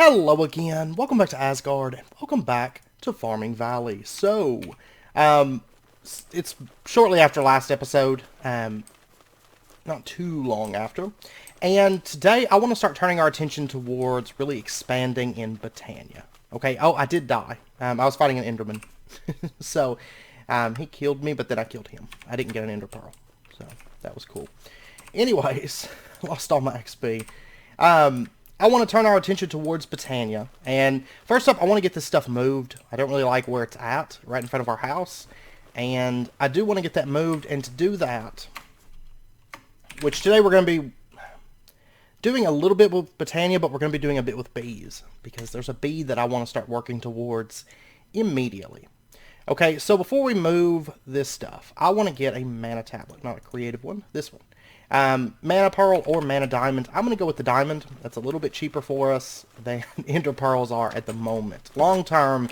Hello again, welcome back to Asgard, and welcome back to Farming Valley. So, it's shortly after last episode, not too long after, and today I want to start turning our attention towards really expanding in Botania. Okay, oh, I did die. I was fighting an Enderman. So, he killed me, but then I killed him. I didn't get an Ender Pearl, so that was cool. Anyways, lost all my XP. I want to turn our attention towards Botania, and first up, I want to get this stuff moved. I don't really like where it's at, right in front of our house, and I do want to get that moved, and to do that, which today we're going to be doing a little bit with Botania, but we're going to be doing a bit with bees, because there's a bee that I want to start working towards immediately. Okay, so before we move this stuff, I want to get a mana tablet, not a creative one, this one. Mana Pearl or Mana Diamond. I'm going to go with the Diamond. That's a little bit cheaper for us than Ender Pearls are at the moment. Long term,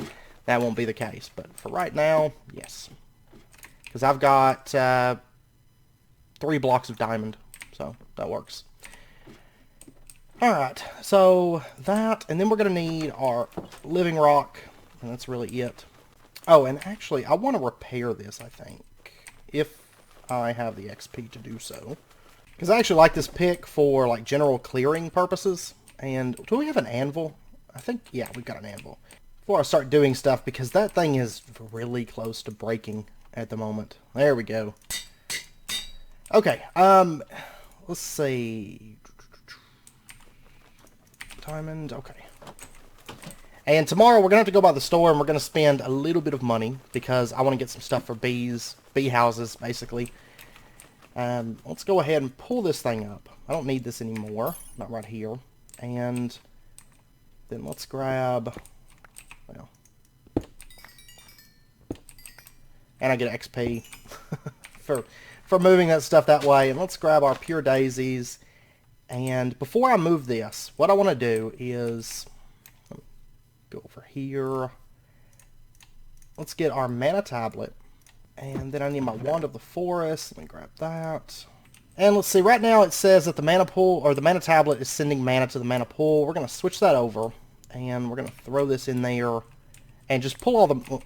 that won't be the case. But for right now, yes. Because I've got 3 blocks of Diamond. So, that works. Alright, so that, and then we're going to need our Living Rock. And that's really it. Oh, and actually, I want to repair this, I think. If I have the XP to do so. Because I actually like this pick for like general clearing purposes. And do we have an anvil? I think, yeah, we've got an anvil. Before I start doing stuff, because that thing is really close to breaking at the moment. There we go. Okay, let's see. Diamond, okay. And tomorrow we're going to have to go by the store and we're going to spend a little bit of money because I want to get some stuff for bees, bee houses, basically. Let's go ahead and pull this thing up. I don't need this anymore. Not right here. And then let's grab... Well. And I get XP for moving that stuff that way. And let's grab our pure daisies. And before I move this, what I want to do is... Go over here. Let's get our mana tablet. And then I need my Wand of the Forest. Let me grab that. And let's see, right now it says that the mana pool, or the mana tablet is sending mana to the mana pool. We're going to switch that over. And we're going to throw this in there. And just pull all the...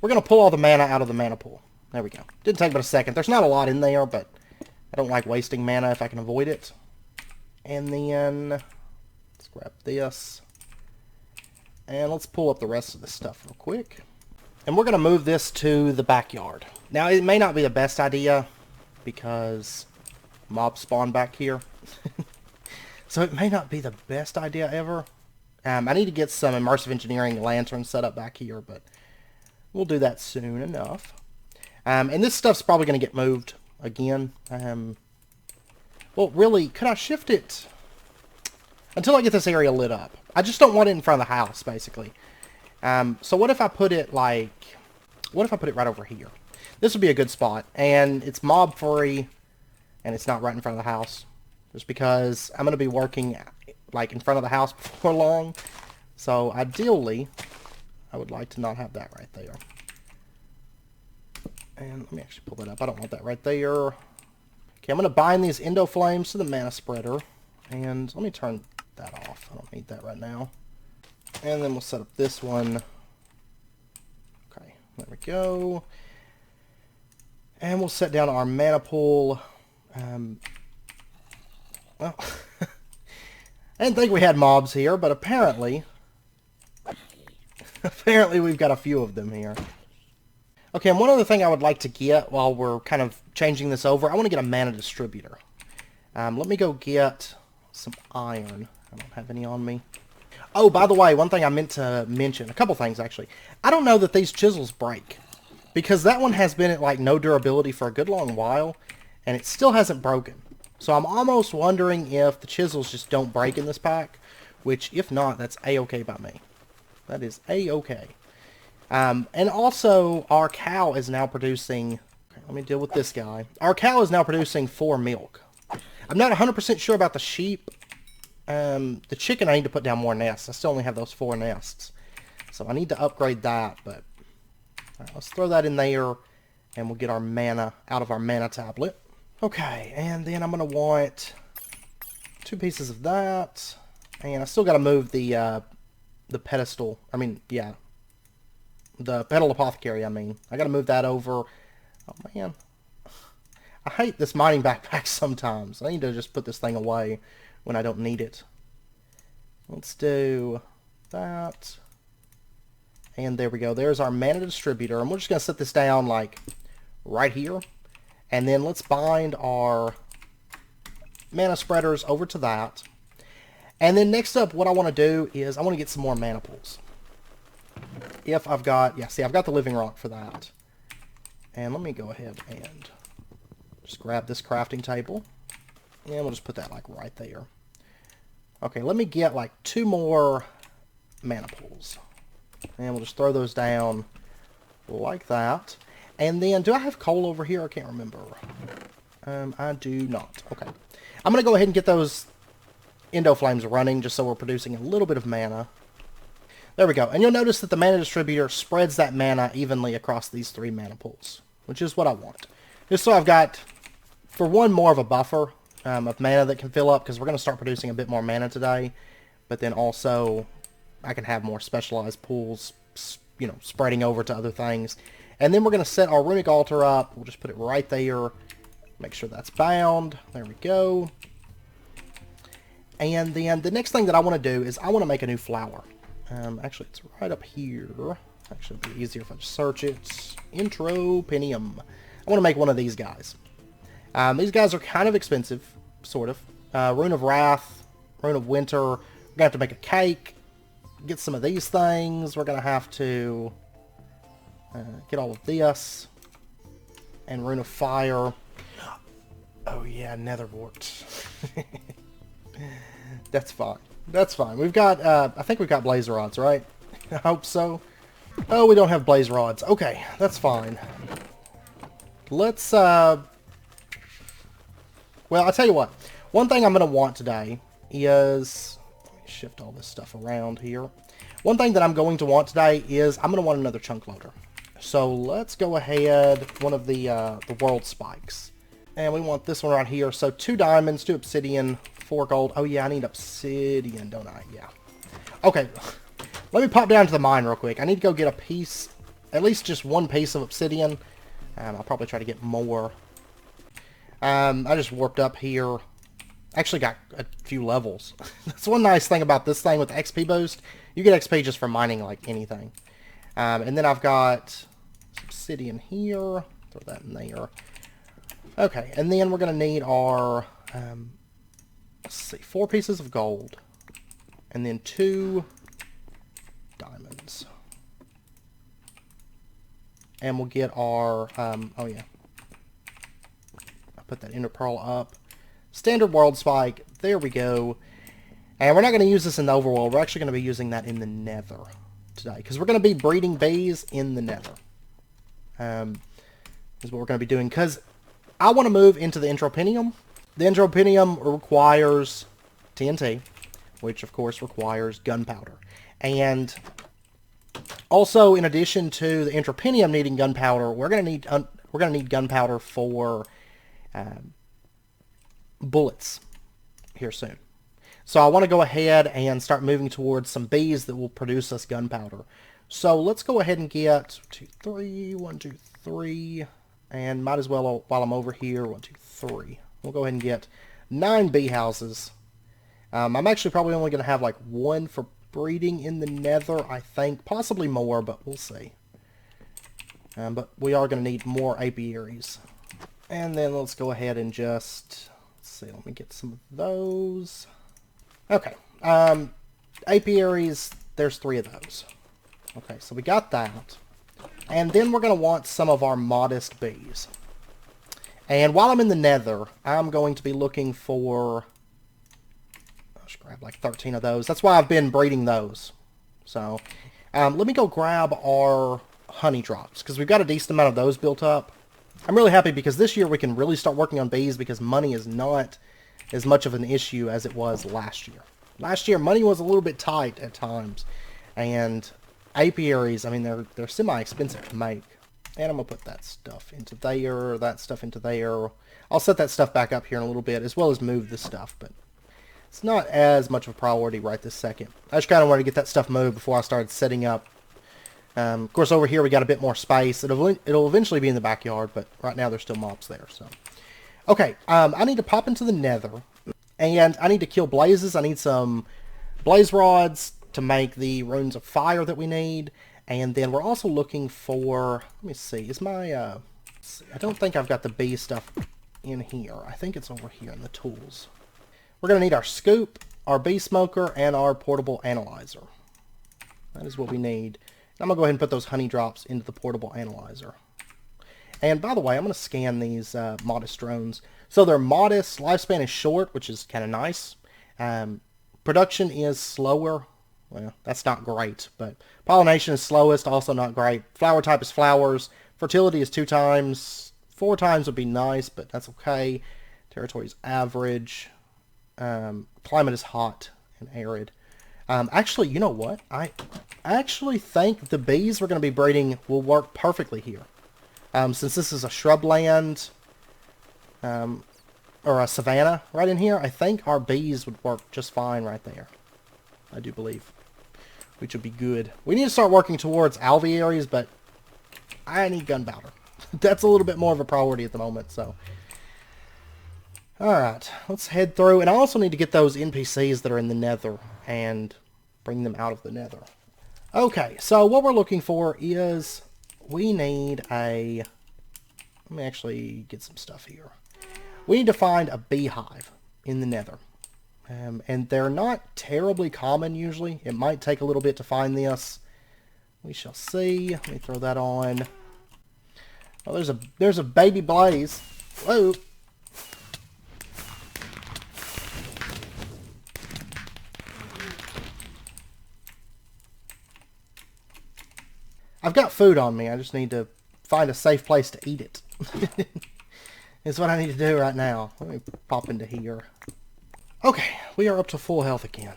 We're going to pull all the mana out of the mana pool. There we go. Didn't take but a second. There's not a lot in there, but I don't like wasting mana if I can avoid it. And then... Let's grab this. And let's pull up the rest of this stuff real quick. And we're going to move this to the backyard. Now, it may not be the best idea because mobs spawn back here. So it may not be the best idea ever. I need to get some immersive engineering lanterns set up back here, but we'll do that soon enough. And this stuff's probably going to get moved again. Well, really, could I shift it until I get this area lit up? I just don't want it in front of the house, basically. So what if I put it like... What if I put it right over here? This would be a good spot. And it's mob free. And it's not right in front of the house. Just because I'm going to be working like in front of the house before long. So ideally, I would like to not have that right there. And let me actually pull that up. I don't want that right there. Okay, I'm going to bind these endo flames to the mana spreader. And let me turn that off. I don't need that right now. And then we'll set up this one. Okay, there we go. And we'll set down our mana pool. Well, I didn't think we had mobs here, but apparently... apparently we've got a few of them here. Okay, and one other thing I would like to get while we're kind of changing this over, I want to get a mana distributor. Let me go get some iron. I don't have any on me. Oh, by the way, one thing I meant to mention, a couple things actually. I don't know that these chisels break. Because that one has been at like no durability for a good long while. And it still hasn't broken. So I'm almost wondering if the chisels just don't break in this pack. Which, if not, that's A-okay by me. That is A-okay. And also, our cow is now producing... Okay, let me deal with this guy. Our cow is now producing 4 milk. I'm not 100% sure about the sheep. The chicken, I need to put down more nests. I still only have those 4 nests. So I need to upgrade that, but... Alright, let's throw that in there, and we'll get our mana out of our mana tablet. Okay, and then I'm going to want 2 pieces of that. And I still got to move the pedestal. I mean, yeah. The pedal apothecary, I mean. I got to move that over. Oh, man. I hate this mining backpack sometimes. I need to just put this thing away when I don't need it. Let's do that. And there we go. There's our mana distributor. And we're just going to set this down, like, right here. And then let's bind our mana spreaders over to that. And then next up, what I want to do is I want to get some more mana pools. If I've got, yeah, see, I've got the living rock for that. And let me go ahead and just grab this crafting table. And we'll just put that, like, right there. Okay, let me get, like, 2 more mana pools. And we'll just throw those down like that. And then, do I have coal over here? I can't remember. I do not. Okay. I'm going to go ahead and get those Endo Flames running, just so we're producing a little bit of mana. There we go. And you'll notice that the mana distributor spreads that mana evenly across these 3 mana pools, which is what I want. Just so I've got, for one, more of a buffer of mana that can fill up, because we're going to start producing a bit more mana today. But then also, I can have more specialized pools, you know, spreading over to other things. And then we're going to set our runic altar up. We'll just put it right there. Make sure that's bound. There we go. And then the next thing that I want to do is I want to make a new flower. Actually, it's right up here. Actually, it'll be easier if I just search it. Entropinium. I want to make one of these guys. These guys are kind of expensive, sort of. Rune of Wrath, Rune of Winter. We're going to have to make a cake. Get some of these things. We're going to have to get all of this. And Rune of Fire. Oh yeah, Netherwort. That's fine. That's fine. We've got, I think we've got blaze rods, right? I hope so. Oh, we don't have blaze rods. Okay, that's fine. Let's, well, I'll tell you what. One thing I'm going to want today is, let me shift all this stuff around here. One thing that I'm going to want today is I'm going to want another chunk loader. So let's go ahead, one of the world spikes. And we want this one right here. So 2 diamonds, 2 obsidian, 4 gold. Oh yeah, I need obsidian, don't I? Yeah. Okay. Let me pop down to the mine real quick. I need to go get a piece, at least just 1 piece of obsidian. I'll probably try to get more. I just warped up here. Actually got a few levels. That's one nice thing about this thing with the XP boost. You get XP just for mining like anything. And then I've got some obsidian here. Throw that in there. Okay, and then we're going to need our, let's see, 4 pieces of gold. And then 2 diamonds. And we'll get our, oh yeah. I'll put that inner pearl up. Standard world spike. There we go. And we're not going to use this in the overworld. We're actually going to be using that in the nether today. Because we're going to be breeding bees in the nether. Is what we're going to be doing. Because I want to move into the entropinium. The entropinium requires TNT, which of course requires gunpowder. And also, in addition to the entropinium needing gunpowder, we're going to need gunpowder for bullets here soon. So I want to go ahead and start moving towards some bees that will produce us gunpowder. So let's go ahead and get 2, 3, 1, 2, 3. And might as well, while I'm over here, 1, 2, 3. We'll go ahead and get 9 bee houses. I'm actually probably only going to have like 1 for breeding in the nether, I think. Possibly more, but we'll see. But we are going to need more apiaries. And then let's go ahead and just, let's see, let me get some of those. Okay. Apiaries, there's 3 of those. Okay, so we got that. And then we're going to want some of our modest bees. And while I'm in the nether, I'm going to be looking for, I'll just grab like 13 of those. That's why I've been breeding those. So, let me go grab our honey drops, because we've got a decent amount of those built up. I'm really happy because this year we can really start working on bees because money is not as much of an issue as it was last year. Last year, money was a little bit tight at times. And apiaries, I mean, they're semi-expensive to make. And I'm going to put that stuff into there, that stuff into there. I'll set that stuff back up here in a little bit, as well as move this stuff. But it's not as much of a priority right this second. I just kind of wanted to get that stuff moved before I started setting up. Of course, over here we got a bit more space. It'll eventually be in the backyard, but right now there's still mobs there. So, okay, I need to pop into the nether, and I need to kill blazes. I need some blaze rods to make the runes of fire that we need, and then we're also looking for, let me see, is my, I don't think I've got the bee stuff in here. I think it's over here in the tools. We're going to need our scoop, our bee smoker, and our portable analyzer. That is what we need. I'm going to go ahead and put those honey drops into the portable analyzer. And by the way, I'm going to scan these modest drones. So they're modest, lifespan is short, which is kind of nice. Production is slower. Well, that's not great, but pollination is slowest, also not great. Flower type is flowers. Fertility is 2 times. 4 times would be nice, but that's okay. Territory is average. Climate is hot and arid. Actually, you know what? I actually think the bees we're going to be breeding will work perfectly here. Since this is a shrubland, or a savanna right in here, I think our bees would work just fine right there. I do believe. Which would be good. We need to start working towards alvearies, but I need gunpowder. That's a little bit more of a priority at the moment, so. Alright, let's head through. And I also need to get those NPCs that are in the nether and bring them out of the nether. Okay, so what we're looking for is we need a... Let me actually get some stuff here. We need to find a beehive in the nether. And they're not terribly common usually. It might take a little bit to find this. We shall see. Let me throw that on. Oh, there's a baby blaze. Whoa. I've got food on me. I just need to find a safe place to eat it. Is what I need to do right now. Let me pop into here. Okay, we are up to full health again.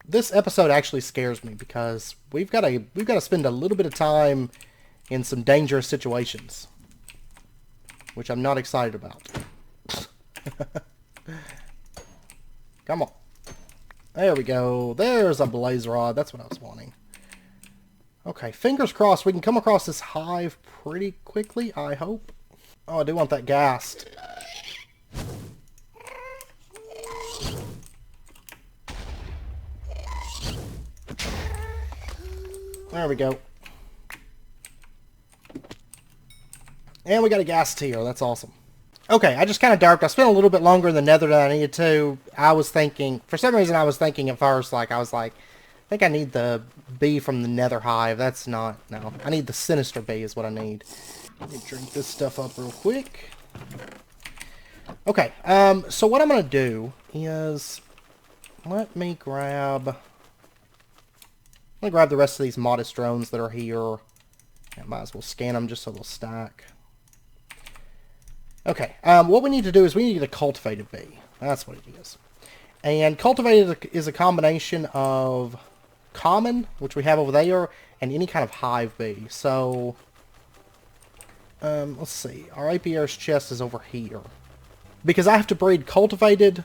This episode actually scares me because we've got to spend a little bit of time in some dangerous situations, which I'm not excited about. Come on. There we go. There's a blaze rod. That's what I was wanting. Okay, fingers crossed we can come across this hive pretty quickly, I hope. Oh, I do want that ghast. There we go. And we got a ghast here. That's awesome. Okay, I just kind of darked. I spent a little bit longer in the nether than I needed to. I was thinking, for some reason I was thinking at first, I think I need the bee from the nether hive. That's not, no. I need the sinister bee is what I need. Let me drink this stuff up real quick. Okay, so what I'm going to do is, let me grab the rest of these modest drones that are here. I might as well scan them just so they'll stack. Okay, what we need to do is we need to get a cultivated bee. That's what it is. And cultivated is a combination of common, which we have over there, and any kind of hive bee. So, let's see. Our apiary's chest is over here. Because I have to breed cultivated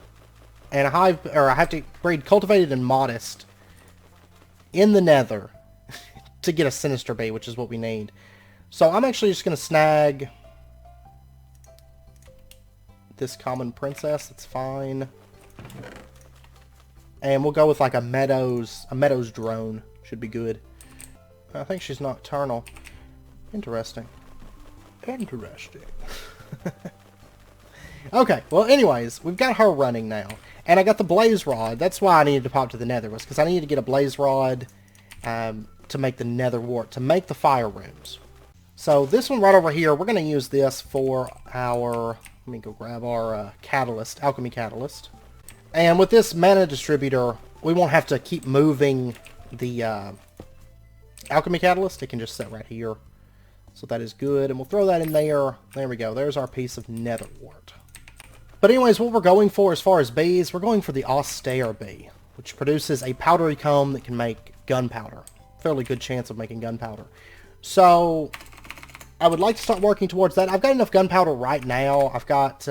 and I have to breed cultivated and modest in the nether to get a sinister bee, which is what we need. So I'm actually just going to snag this common princess. That's fine. And we'll go with like a meadows drone. Should be good. I think she's nocturnal. Interesting. Interesting. Okay, well anyways, we've got her running now. And I got the blaze rod. That's why I needed to pop to the nether, was because I needed to get a blaze rod to make the nether wart, to make the fire runes. So this one right over here, we're going to use this for our, let me go grab our catalyst, alchemy catalyst. And with this mana distributor, we won't have to keep moving the alchemy catalyst. It can just sit right here. So that is good. And we'll throw that in there. There we go. There's our piece of nether wart. But anyways, what we're going for as far as bees, we're going for the austere bee, which produces a powdery comb that can make gunpowder. Fairly good chance of making gunpowder. So I would like to start working towards that. I've got enough gunpowder right now. I've got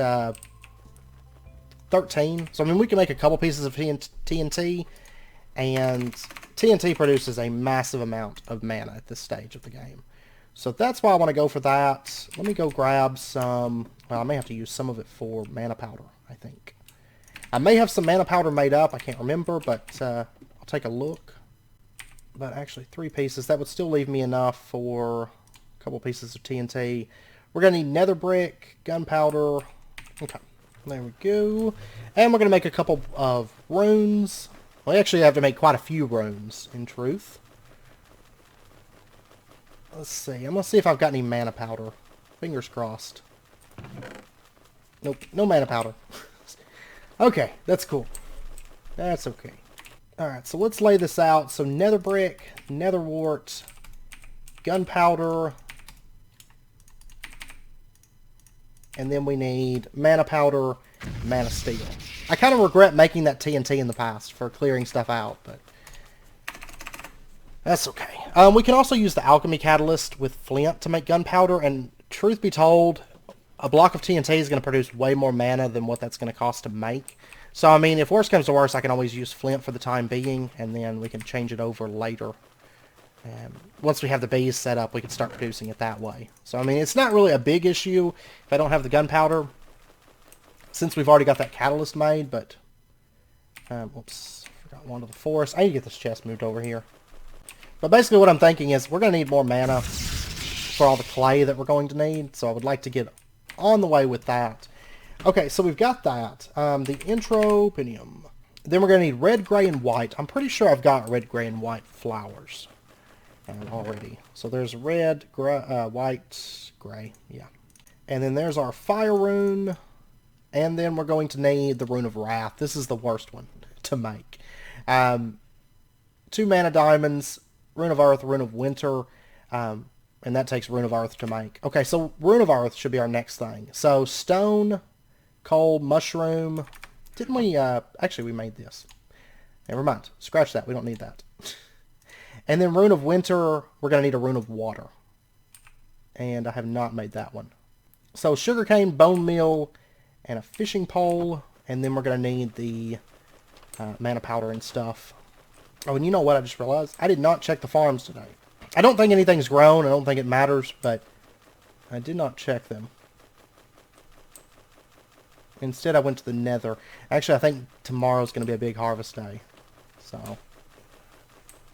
13. So, I mean, we can make a couple pieces of TNT, and TNT produces a massive amount of mana at this stage of the game. So that's why I want to go for that. Let me go grab some... Well, I may have to use some of it for mana powder, I think. I may have some mana powder made up. I can't remember, but I'll take a look. But actually, 3 pieces. That would still leave me enough for a couple pieces of TNT. We're going to need nether brick, gunpowder. Okay, there we go. And we're going to make a couple of runes. We actually have to make quite a few runes, in truth. Let's see. I'm going to see if I've got any mana powder. Fingers crossed. Nope, no mana powder. Okay, that's cool. That's okay. Alright, so let's lay this out. So nether brick, nether wart, gunpowder, and then we need mana powder, mana steel. I kind of regret making that TNT in the past for clearing stuff out, but that's okay. We can also use the alchemy catalyst with flint to make gunpowder, and truth be told, a block of TNT is going to produce way more mana than what that's going to cost to make. So, I mean, if worse comes to worse, I can always use flint for the time being, and then we can change it over later. Once we have the base set up, we can start producing it that way. So, I mean, it's not really a big issue if I don't have the gunpowder, since we've already got that catalyst made, but... Oops, forgot one to the forest. I need to get this chest moved over here. But basically what I'm thinking is we're going to need more mana for all the clay that we're going to need, so I would like to get on the way with that. Okay, so we've got that. The entropinium. Then we're going to need red, gray, and white. I'm pretty sure I've got red, gray, and white flowers already. So there's red, gray, white, gray. Yeah. And then there's our fire rune. And then we're going to need the Rune of Wrath. This is the worst one to make. 2 mana diamonds, Rune of Earth, Rune of Winter, and that takes Rune of Earth to make. Okay, so Rune of Earth should be our next thing. So stone, coal, mushroom. Didn't we, actually we made this. Never mind. Scratch that. We don't need that. And then Rune of Winter, we're going to need a Rune of Water. And I have not made that one. So sugarcane, bone meal, and a fishing pole. And then we're going to need the mana powder and stuff. Oh, and you know what I just realized? I did not check the farms today. I don't think anything's grown. I don't think it matters, but I did not check them. Instead, I went to the nether. Actually, I think tomorrow's going to be a big harvest day. So,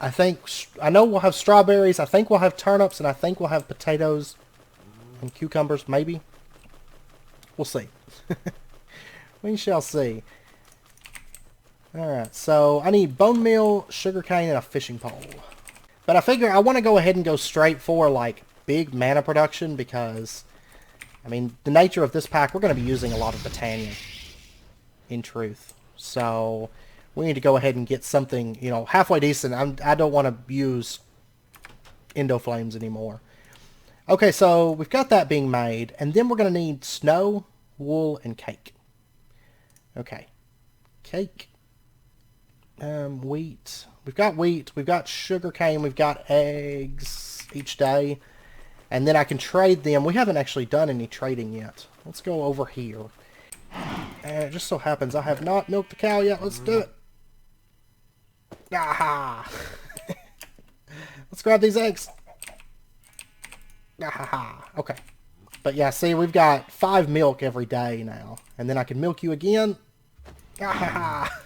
I know we'll have strawberries. I think we'll have turnips, and I think we'll have potatoes and cucumbers, maybe. We'll see. We shall see. Alright, so I need bone meal, sugarcane, and a fishing pole. But I figure I want to go ahead and go straight for, like, big mana production because, I mean, the nature of this pack, we're going to be using a lot of botania, in truth. So, we need to go ahead and get something, you know, halfway decent. I don't want to use Endo Flames anymore. Okay, so we've got that being made, and then we're going to need snow, wool, and cake. Okay. Cake. Wheat. We've got sugarcane, we've got eggs each day. And then I can trade them. We haven't actually done any trading yet. Let's go over here. And it just so happens I have not milked the cow yet. Let's do it. Aha! Let's grab these eggs. Aha! Okay. But yeah, see, we've got 5 milk every day now. And then I can milk you again. Aha!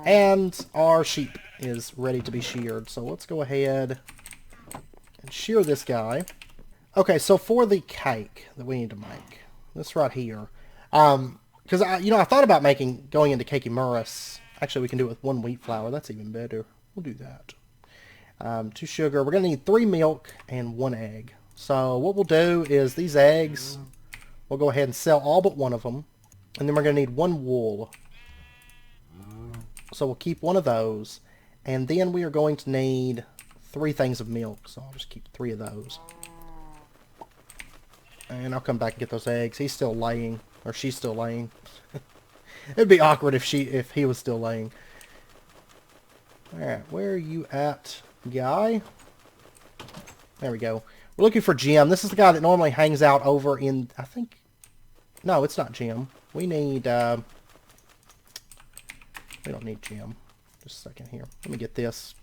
And our sheep is ready to be sheared. So let's go ahead and shear this guy. Okay, so for the cake that we need to make, this right here, because I thought about going into cakey Murris. Actually, we can do it with 1 wheat flour. That's even better. We'll do that. 2 sugar. We're gonna need 3 milk and 1 egg. So what we'll do is these eggs, we'll go ahead and sell all but 1 of them, and then we're gonna need 1 wool. So we'll keep 1 of those, and then we are going to need 3 things of milk, so I'll just keep 3 of those. And I'll come back and get those eggs. He's still laying, or she's still laying. It'd be awkward if he was still laying. Alright, where are you at, guy? There we go. We're looking for Jim. This is the guy that normally hangs out over in, I think No, it's not gem. We need, we don't need gem. Just a second here. Let me get this.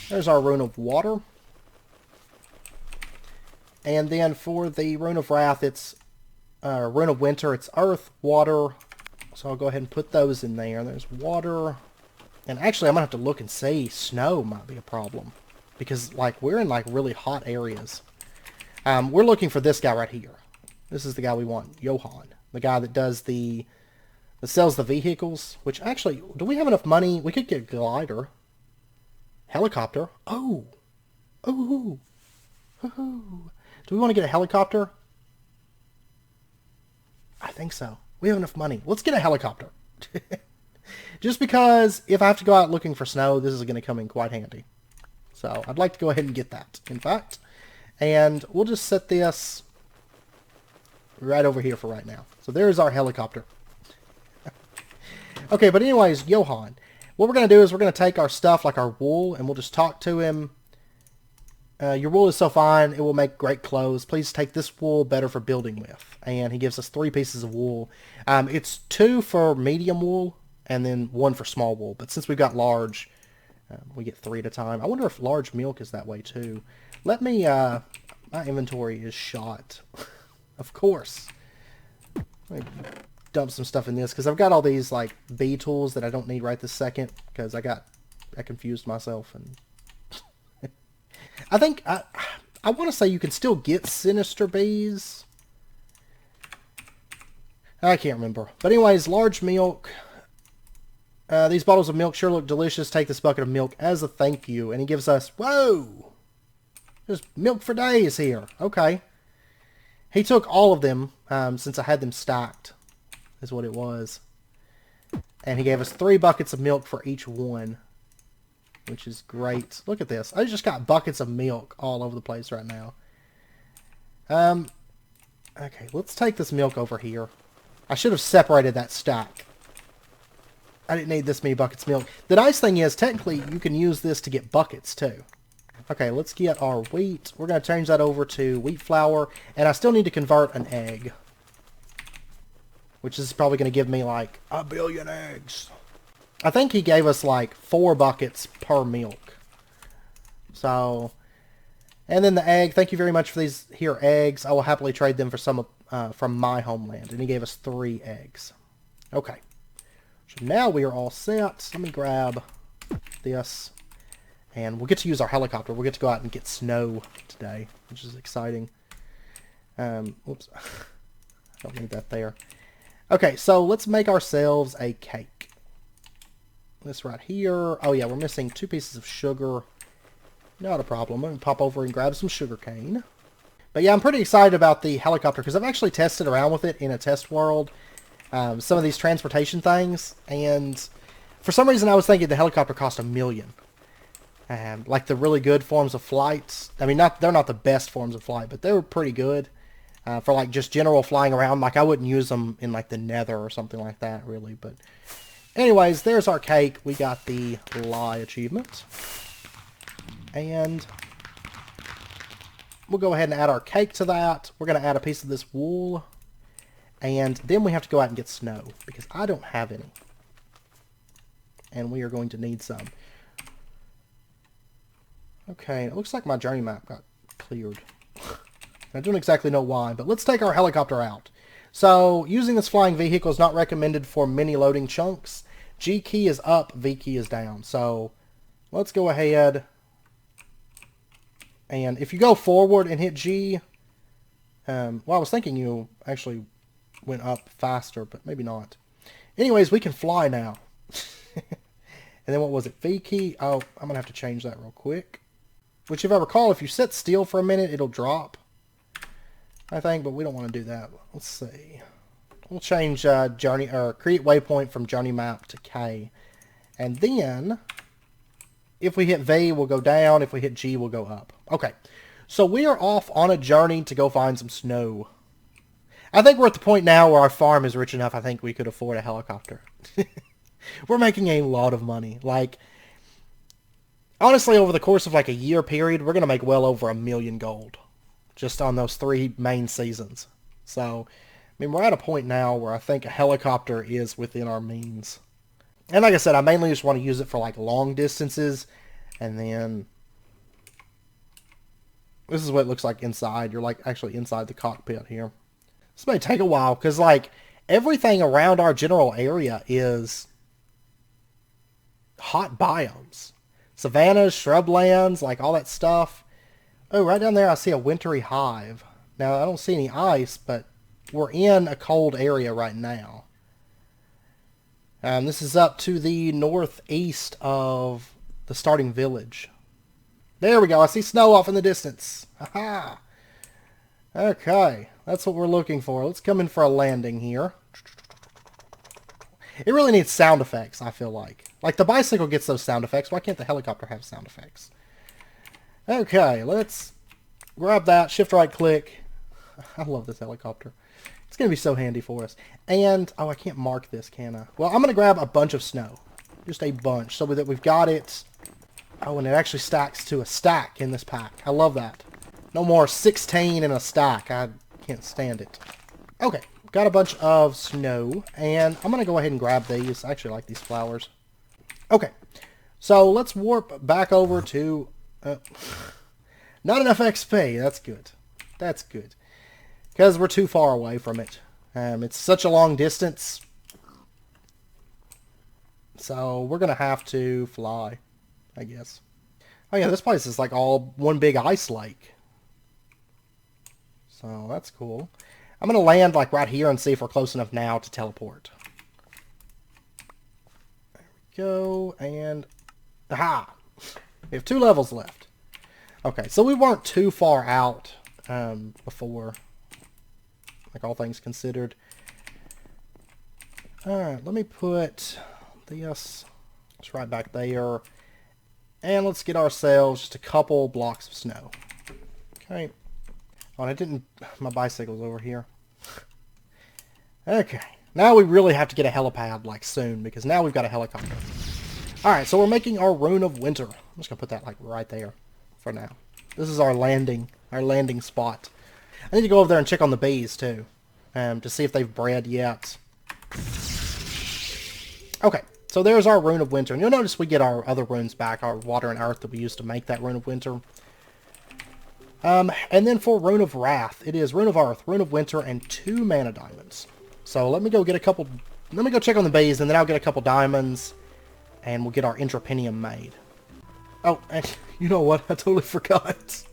There's our Rune of Water. And then for the Rune of Wrath, it's Rune of Winter, it's Earth, Water. So I'll go ahead and put those in there. There's water. And actually, I'm going to have to look and see. Snow might be a problem. Because, like, we're in, like, really hot areas. We're looking for this guy right here. This is the guy we want, Johan. The guy that does that sells the vehicles. Which, actually, do we have enough money? We could get a glider. Helicopter. Oh. Oh. Oh. Do we want to get a helicopter? I think so. We have enough money. Let's get a helicopter. Just because if I have to go out looking for snow, this is going to come in quite handy. So I'd like to go ahead and get that, in fact. And we'll just set this right over here for right now. So there's our helicopter. Okay, but anyways, Johan. What we're going to do is we're going to take our stuff, like our wool, and we'll just talk to him. Your wool is so fine, it will make great clothes. Please take this wool, better for building with. And he gives us 3 pieces of wool. It's 2 for medium wool, and then 1 for small wool. But since we've got large, we get 3 at a time. I wonder if large milk is that way too. Let me, my inventory is shot. Of course. Let me dump some stuff in this, because I've got all these, like, bee tools that I don't need right this second, because I confused myself, and I think, I want to say you can still get sinister bees. I can't remember. But anyways, large milk. These bottles of milk sure look delicious. Take this bucket of milk as a thank you. And he gives us, whoa! There's milk for days here. Okay. He took all of them, since I had them stacked, is what it was. And he gave us 3 buckets of milk for each one, which is great. Look at this. I just got buckets of milk all over the place right now. Okay, let's take this milk over here. I should have separated that stack. I didn't need this many buckets of milk. The nice thing is, technically, you can use this to get buckets, too. Okay, let's get our wheat. We're going to change that over to wheat flour. And I still need to convert an egg, which is probably going to give me, like, 1 billion eggs. I think he gave us like 4 buckets per milk. So, and then the egg. Thank you very much for these here eggs. I will happily trade them for some from my homeland. And he gave us 3 eggs. Okay. So now we are all set. Let me grab this. And we'll get to use our helicopter. We'll get to go out and get snow today, which is exciting. Oops. I don't need that there. Okay, so let's make ourselves a cake. This right here. Oh yeah, we're missing 2 pieces of sugar. Not a problem. I'm going to pop over and grab some sugar cane. But yeah, I'm pretty excited about the helicopter because I've actually tested around with it in a test world. Some of these transportation things. And for some reason I was thinking the helicopter cost $1 million. Like the really good forms of flight. I mean, they're not the best forms of flight, but they were pretty good. For like just general flying around. Like I wouldn't use them in like the nether or something like that really. But anyways, there's our cake. We got the lie achievement. And we'll go ahead and add our cake to that. We're going to add a piece of this wool. And then we have to go out and get snow, because I don't have any. And we are going to need some. Okay, it looks like my journey map got cleared. I don't exactly know why, but let's take our helicopter out. So, using this flying vehicle is not recommended for mini loading chunks. G key is up, V key is down. So, let's go ahead. And if you go forward and hit G, well, I was thinking you actually went up faster, but maybe not. Anyways, we can fly now. And then what was it? V key? Oh, I'm going to have to change that real quick. Which, if I recall, if you sit still for a minute, it'll drop. I think, but we don't want to do that. Let's see. We'll change journey or create waypoint from journey map to K. And then, if we hit V, we'll go down. If we hit G, we'll go up. Okay. So we are off on a journey to go find some snow. I think we're at the point now where our farm is rich enough, I think we could afford a helicopter. We're making a lot of money. Like, honestly, over the course of like a year period, we're going to make well over $1 million gold. Just on those 3 main seasons. So, I mean, we're at a point now where I think a helicopter is within our means. And like I said, I mainly just want to use it for like long distances. And then this is what it looks like inside. You're like actually inside the cockpit here. This may take a while because like everything around our general area is hot biomes. Savannas, shrublands, like all that stuff. Oh, right down there I see a wintry hive. Now I don't see any ice, but we're in a cold area right now. This is up to the northeast of the starting village. There we go. I see snow off in the distance. Haha. Okay. That's what we're looking for. Let's come in for a landing here. It really needs sound effects, I feel like. Like the bicycle gets those sound effects. Why can't the helicopter have sound effects? Okay. Let's grab that. Shift right click. I love this helicopter. It's going to be so handy for us. And, oh, I can't mark this, can I? Well, I'm going to grab a bunch of snow. Just a bunch, so that we've got it. Oh, and it actually stacks to a stack in this pack. I love that. No more 16 in a stack. I can't stand it. Okay, got a bunch of snow. And I'm going to go ahead and grab these. I actually like these flowers. Okay, so let's warp back over to... not enough XP. That's good. That's good. Because we're too far away from it. It's such a long distance. So we're going to have to fly, I guess. Oh yeah, this place is like all one big ice lake. So that's cool. I'm going to land like right here and see if we're close enough now to teleport. There we go. And... aha! We have 2 levels left. Okay, so we weren't too far out before. Like all things considered. Alright, let me put this right back there. And let's get ourselves just a couple blocks of snow. Okay. Oh, and I didn't... my bicycle's over here. Okay. Now we really have to get a helipad, like, soon, because now we've got a helicopter. Alright, so we're making our Rune of Winter. I'm just going to put that, like, right there for now. This is our landing spot. I need to go over there and check on the bees, too, to see if they've bred yet. Okay, so there's our Rune of Winter. And you'll notice we get our other runes back, our water and earth that we used to make that Rune of Winter. And then for Rune of Wrath, it is Rune of Earth, Rune of Winter, and 2 mana diamonds. So let me go get a couple... let me go check on the bees, and then I'll get a couple diamonds, and we'll get our Intrapenium made. Oh, and you know what? I totally forgot.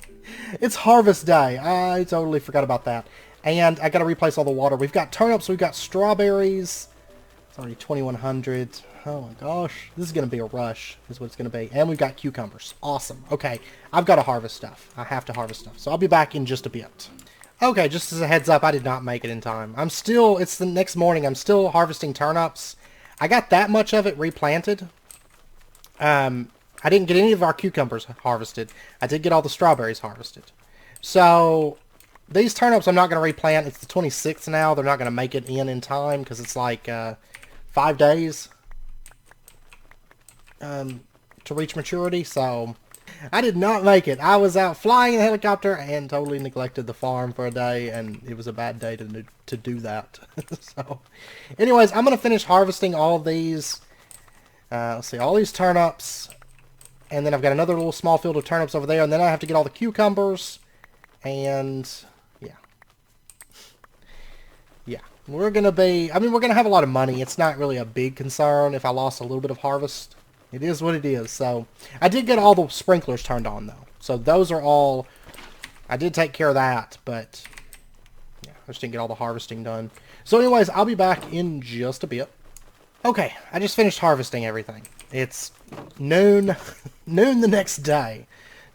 It's Harvest Day. I totally forgot about that. And I gotta replace all the water. We've got turnips, we've got strawberries. It's already 2100. Oh my gosh. This is gonna be a rush, is what it's gonna be. And we've got cucumbers. Awesome. Okay, I've got to harvest stuff. I have to harvest stuff. So I'll be back in just a bit. Okay, just as a heads up, I did not make it in time. It's the next morning. I'm still harvesting turnips. I got that much of it replanted. I didn't get any of our cucumbers harvested. I did get all the strawberries harvested. So, these turnips I'm not going to replant. It's the 26th now. They're not going to make it in time because it's like 5 days to reach maturity. So, I did not make it. I was out flying in a helicopter and totally neglected the farm for a day, and it was a bad day to do that. So, anyways, I'm going to finish harvesting all of these. Let's see, all these turnips. And then I've got another little small field of turnips over there. And then I have to get all the cucumbers. And, yeah. Yeah. We're going to be... I mean, we're going to have a lot of money. It's not really a big concern if I lost a little bit of harvest. It is what it is. So, I did get all the sprinklers turned on, though. So, those are all... I did take care of that, but... yeah, I just didn't get all the harvesting done. So, anyways, I'll be back in just a bit. Okay, I just finished harvesting everything. It's noon the next day.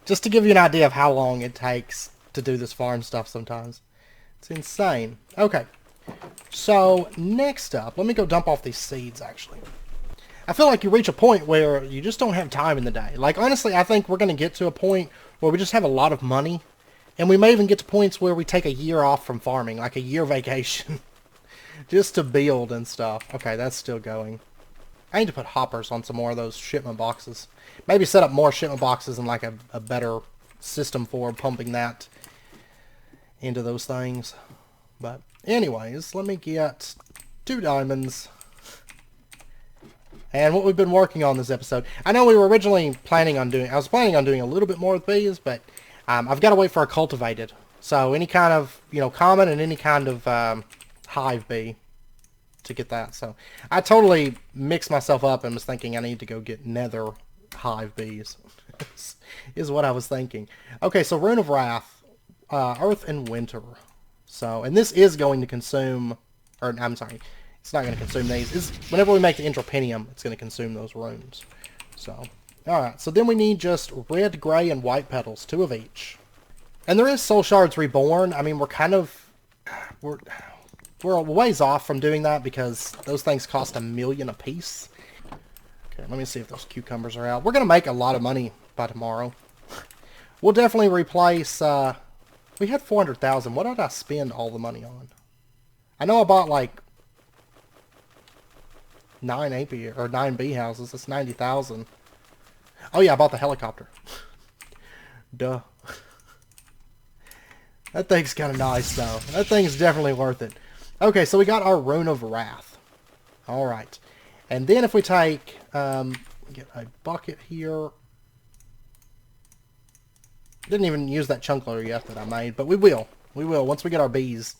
Just to give you an idea of how long it takes to do this farm stuff sometimes. It's insane. Okay, so next up, let me go dump off these seeds, actually. I feel like you reach a point where you just don't have time in the day. Like, honestly, I think we're going to get to a point where we just have a lot of money. And we may even get to points where we take a year off from farming, like a year vacation. Just to build and stuff. Okay, that's still going. I need to put hoppers on some more of those shipment boxes. Maybe set up more shipment boxes and like a better system for pumping that into those things. But Anyways, let me get 2 diamonds. And what we've been working on this episode. I know we were originally planning on doing... I was planning on doing a little bit more with bees, but I've got to wait for a cultivated. So any kind of, common and any kind of hive bee to get that. So I totally mixed myself up and was thinking I need to go get nether hive bees. is what I was thinking. Okay, so Rune of Wrath, Earth and Winter. So, and this is going to consume, or I'm sorry, it's not going to consume these. Whenever we make the Entropinium, it's going to consume those runes. So, alright, so then we need just red, gray, and white petals, 2 of each. And there is Soul Shards Reborn. I mean, we're a ways off from doing that because those things cost 1 million a piece. Okay, let me see if those cucumbers are out. We're going to make a lot of money by tomorrow. We'll definitely replace, we had 400,000. What did I spend all the money on? I know I bought like 9 AP or 9 bee houses. That's 90,000. Oh yeah, I bought the helicopter. Duh. That thing's kind of nice though. That thing's definitely worth it. Okay, so we got our Rune of Wrath. Alright. And then if we take, get a bucket here. Didn't even use that chunk loader yet that I made, but we will. We will once we get our bees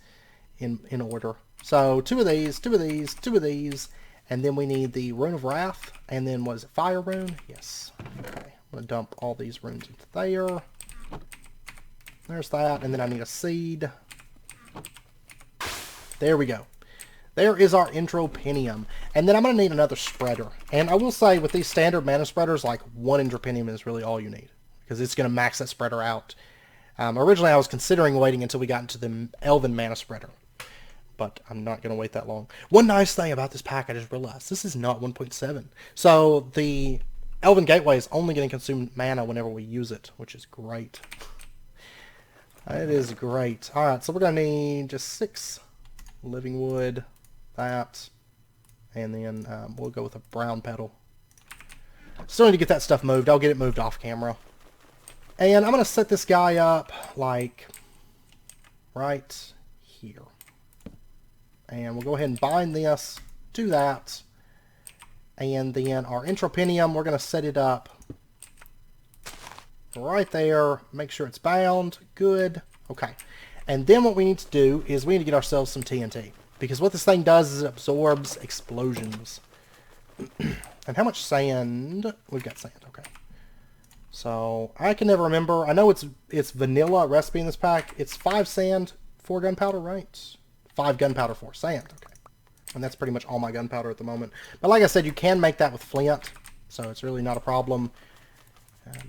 in order. So 2 of these, 2 of these, 2 of these, and then we need the Rune of Wrath, and then was it Fire Rune? Yes. Okay, I'm going to dump all these runes into there. There's that, and then I need a seed. There we go. There is our Entropinium. And then I'm going to need another spreader. And I will say, with these standard mana spreaders, like 1 Entropinium is really all you need. Because it's going to max that spreader out. Originally, I was considering waiting until we got into the Elven mana spreader. But I'm not going to wait that long. One nice thing about this pack, I just realized, this is not 1.7. So the Elven Gateway is only going to consume mana whenever we use it, which is great. It is great. Alright, so we're going to need just 6 living wood, that, and then we'll go with a brown petal. Still need to get that stuff moved. I'll get it moved off camera. And I'm going to set this guy up like right here. And we'll go ahead and bind this to that. And then our Entropinium, we're going to set it up right there. Make sure it's bound. Good. Okay. And then what we need to do is we need to get ourselves some TNT. Because what this thing does is it absorbs explosions. And how much sand? We've got sand. Okay. So I can never remember. I know it's vanilla recipe in this pack. It's 5 sand, 4 gunpowder, right? 5 gunpowder, 4 sand. Okay. And that's pretty much all my gunpowder at the moment. But like I said, you can make that with flint. So it's really not a problem.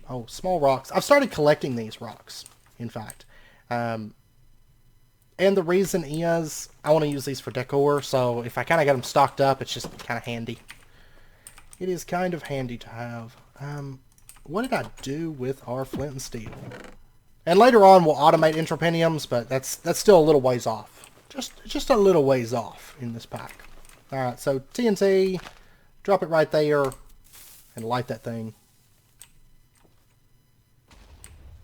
Oh, small rocks. I've started collecting these rocks, in fact. And the reason is I want to use these for decor. So if I kind of get them stocked up, it's just kind of handy. It is kind of handy to have. What did I do with our flint and steel? And later on, we'll automate Entropiniums, but that's still a little ways off. Just a little ways off in this pack. Alright, so TNT, drop it right there, and light that thing.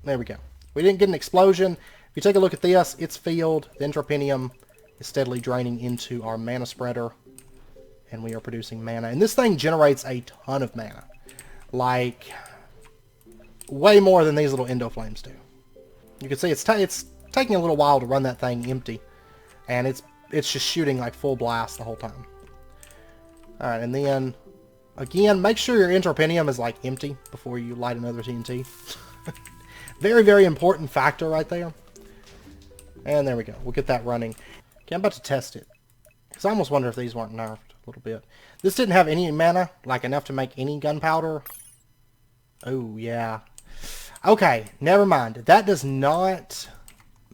There we go. We didn't get an explosion. If you take a look at this, it's filled. The Entropinium is steadily draining into our mana spreader. And we are producing mana. And this thing generates a ton of mana. Like, way more than these little Endoflames do. You can see it's taking a little while to run that thing empty. And it's just shooting like full blast the whole time. Alright, and then, again, make sure your Entropinium is like empty before you light another TNT. Very, very important factor right there. And there we go. We'll get that running. Okay, I'm about to test it. Because I almost wonder if these weren't nerfed a little bit. This didn't have any mana, like enough to make any gunpowder. Oh, yeah. Okay, never mind. That does not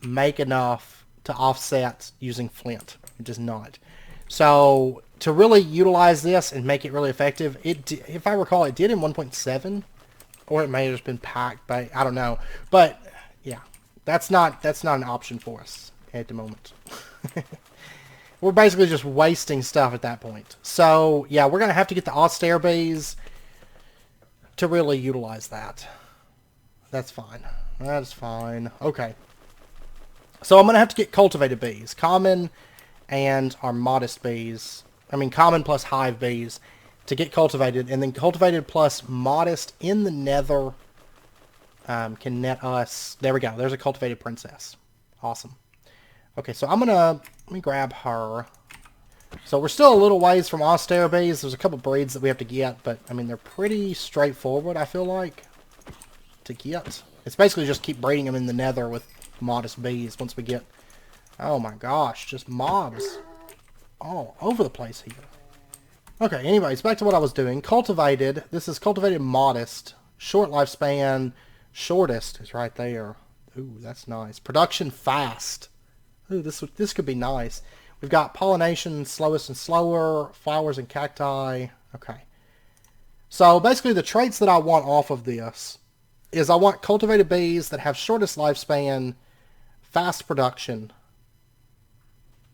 make enough to offset using flint. It does not. So, to really utilize this and make it really effective, if I recall, it did in 1.7. Or it may have just been packed by, I don't know. But, yeah, that's not an option for us at the moment. We're basically just wasting stuff at that point. So, yeah, we're going to have to get the austere bees to really utilize that. That's fine. That's fine. Okay. So I'm going to have to get cultivated bees. Common and our modest bees. I mean, common plus hive bees to get cultivated. And then cultivated plus modest in the nether can net us... There we go. There's a cultivated princess. Awesome. Okay, so I'm going to... Let me grab her. So we're still a little ways from austere bees. There's a couple breeds that we have to get, but, I mean, they're pretty straightforward, I feel like, to get. It's basically just keep breeding them in the nether with modest bees once we get... Oh my gosh, just mobs all over the place here. Okay, anyways, back to what I was doing. Cultivated. This is cultivated modest. Short lifespan. Shortest is right there. Ooh, that's nice. Production fast. Ooh, this could be nice. We've got pollination, slowest and slower, flowers and cacti. Okay. So basically the traits that I want off of this is I want cultivated bees that have shortest lifespan, fast production,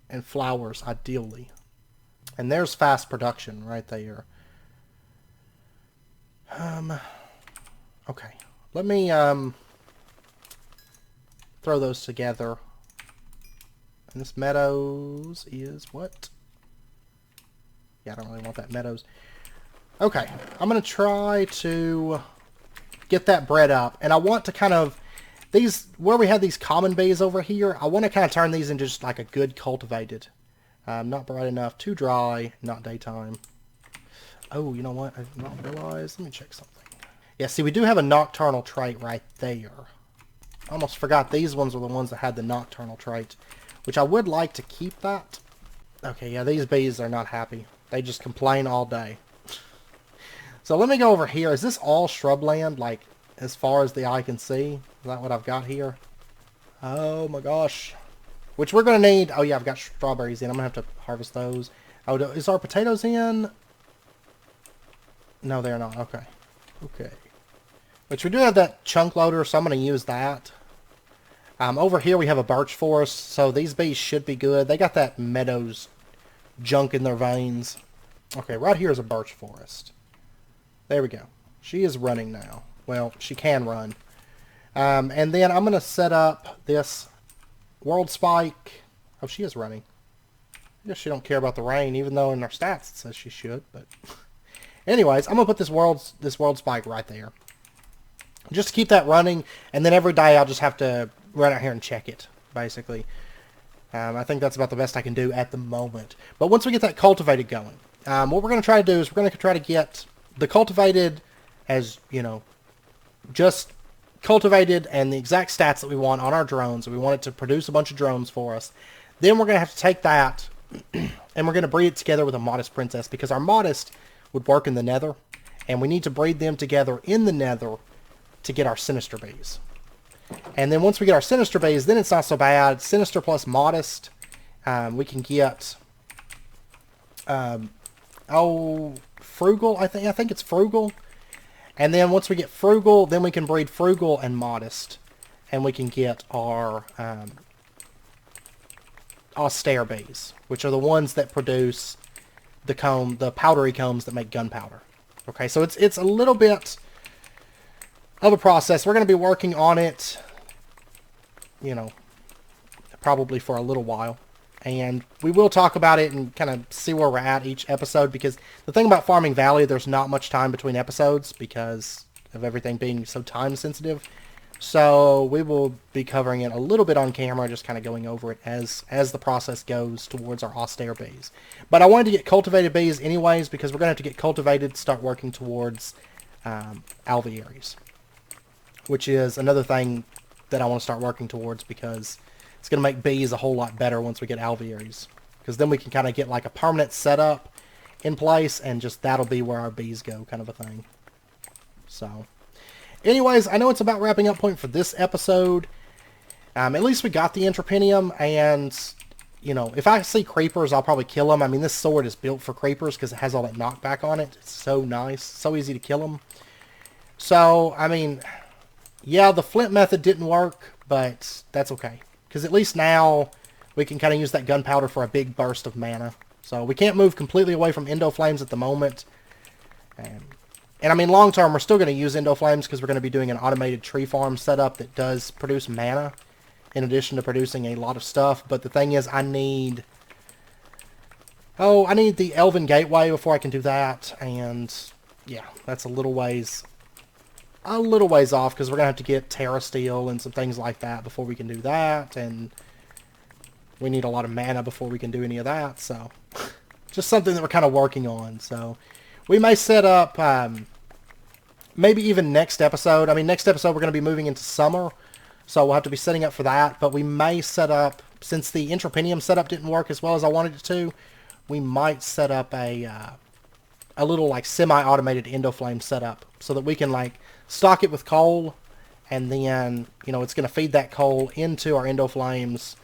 and flowers, ideally. And there's fast production right there. Okay. Let me throw those together. And this meadows is what? Yeah, I don't really want that meadows. Okay, I'm going to try to get that bred up. And I want to kind of, where we have these common bees over here, I want to kind of turn these into just like a good cultivated. Not bright enough, too dry, not daytime. Oh, you know what? I did not realize. Let me check something. Yeah, see, we do have a nocturnal trait right there. I almost forgot these ones were the ones that had the nocturnal trait. Which I would like to keep that. Okay, yeah, these bees are not happy. They just complain all day. So let me go over here. Is this all shrubland, like, as far as the eye can see? Is that what I've got here? Oh my gosh. Which we're going to need... Oh yeah, I've got strawberries in. I'm going to have to harvest those. Oh, is our potatoes in? No, they're not. Okay. Okay. Which we do have that chunk loader, so I'm going to use that. Over here we have a birch forest, so these bees should be good. They got that meadows junk in their veins. Okay, right here is a birch forest. There we go. She is running now. Well, she can run. And then I'm going to set up this world spike. Oh, she is running. I guess she don't care about the rain, even though in our stats it says she should. But anyways, I'm going to put this world spike right there. Just to keep that running, and then every day I'll just have to run out here and check it, basically. I think that's about the best I can do at the moment. But once we get that cultivated going, what we're going to try to do is we're going to try to get the cultivated as, you know, just cultivated and the exact stats that we want on our drones. We want it to produce a bunch of drones for us. Then we're going to have to take that and we're going to breed it together with a modest princess, because our modest would work in the nether, and we need to breed them together in the nether to get our sinister bees. And then once we get our sinister bees, then it's not so bad. Sinister plus modest, we can get frugal. I think it's frugal. And then once we get frugal, then we can breed frugal and modest, and we can get our austere bees, which are the ones that produce the powdery combs that make gunpowder. Okay, so it's a little bit of a process. We're going to be working on it, you know, probably for a little while. And we will talk about it and kind of see where we're at each episode, because the thing about Farming Valley, there's not much time between episodes because of everything being so time sensitive. So we will be covering it a little bit on camera, just kind of going over it as the process goes towards our austere bees. But I wanted to get cultivated bees anyways, because we're going to have to get cultivated to start working towards alvearies, which is another thing that I want to start working towards, because it's going to make bees a whole lot better once we get alvearies. Because then we can kind of get like a permanent setup in place, and just that'll be where our bees go, kind of a thing. So, anyways, I know it's about wrapping up point for this episode. At least we got the Entrepenium, and, you know, if I see creepers, I'll probably kill them. I mean, this sword is built for creepers because it has all that knockback on it. It's so nice. So easy to kill them. So, I mean, yeah, the flint method didn't work, but that's okay. Because at least now we can kind of use that gunpowder for a big burst of mana. So we can't move completely away from Endo Flames at the moment. And I mean, long term, we're still going to use Endo Flames because we're going to be doing an automated tree farm setup that does produce mana in addition to producing a lot of stuff. But the thing is, I need the Elven Gateway before I can do that, and yeah, that's a little ways off, because we're gonna have to get Terra Steel and some things like that before we can do that, and we need a lot of mana before we can do any of that. So just something that we're kind of working on. So we may set up maybe even next episode. I mean, next episode we're going to be moving into summer, so we'll have to be setting up for that. But we may set up, since the Entropinium setup didn't work as well as I wanted it to, we might set up a little like semi-automated Endoflame setup, so that we can like stock it with coal, and then, you know, it's going to feed that coal into our Endoflames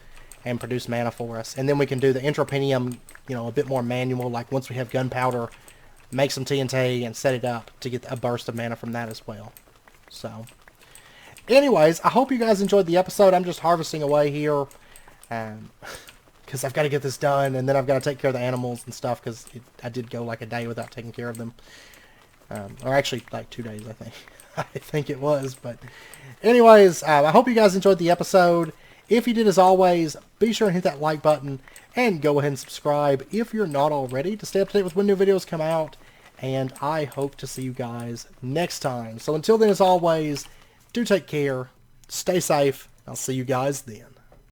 and produce mana for us. And then we can do the Entropinium, you know, a bit more manual, like once we have gunpowder, make some TNT and set it up to get a burst of mana from that as well. So anyways, I hope you guys enjoyed the episode. I'm just harvesting away here, because I've got to get this done, and then I've got to take care of the animals and stuff, because I did go like a day without taking care of them. Or actually like 2 days, I think. I think it was. But anyways, I hope you guys enjoyed the episode. If you did, as always, be sure and hit that like button, and go ahead and subscribe if you're not already, to stay up to date with when new videos come out. And I hope to see you guys next time. So until then, as always, do take care, stay safe. I'll see you guys then.